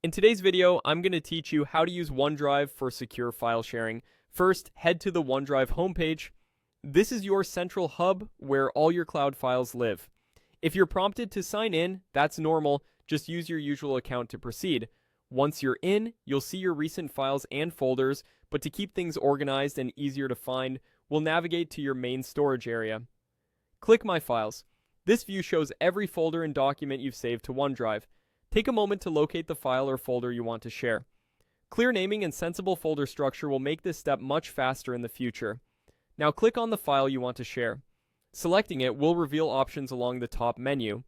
In today's video, I'm going to teach you how to use OneDrive for secure file sharing. First, head to the OneDrive homepage. This is your central hub where all your cloud files live. If you're prompted to sign in, that's normal. Just use your usual account to proceed. Once you're in, you'll see your recent files and folders, but to keep things organized and easier to find, we'll navigate to your main storage area. Click My Files. This view shows every folder and document you've saved to OneDrive. Take a moment to locate the file or folder you want to share. Clear naming and sensible folder structure will make this step much faster in the future. Now click on the file you want to share. Selecting it will reveal options along the top menu.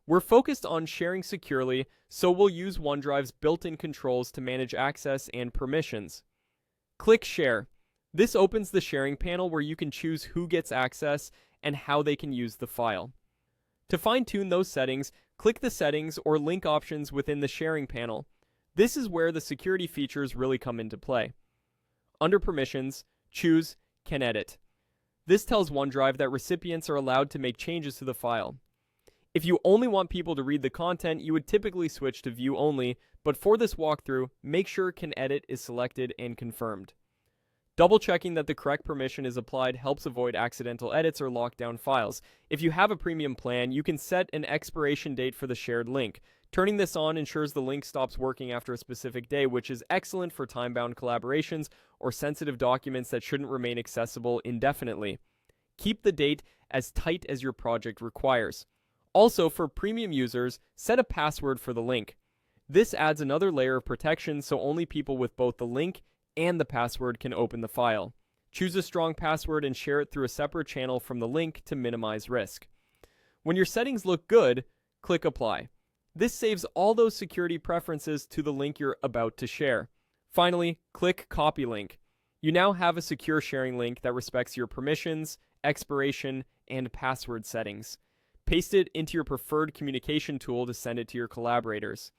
We're focused on sharing securely, so we'll use OneDrive's built-in controls to manage access and permissions. Click Share. This opens the sharing panel where you can choose who gets access and how they can use the file. To fine-tune those settings, click the Settings or Link options within the sharing panel. This is where the security features really come into play. Under Permissions, choose Can Edit. This tells OneDrive that recipients are allowed to make changes to the file. If you only want people to read the content, you would typically switch to View Only, but for this walkthrough, make sure Can Edit is selected and confirmed. Double-checking that the correct permission is applied helps avoid accidental edits or lockdown files. If you have a premium plan, you can set an expiration date for the shared link. Turning this on ensures the link stops working after a specific day, which is excellent for time-bound collaborations or sensitive documents that shouldn't remain accessible indefinitely. Keep the date as tight as your project requires. Also, for premium users, set a password for the link. This adds another layer of protection so only people with both the link and the password can open the file. Choose a strong password and share it through a separate channel from the link to minimize risk. When your settings look good, click Apply. This saves all those security preferences to the link you're about to share. Finally, click Copy Link. You now have a secure sharing link that respects your permissions, expiration, and password settings. Paste it into your preferred communication tool to send it to your collaborators.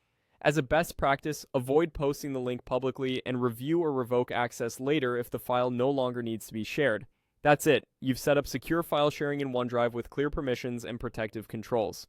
As a best practice, avoid posting the link publicly and review or revoke access later if the file no longer needs to be shared. That's it. You've set up secure file sharing in OneDrive with clear permissions and protective controls.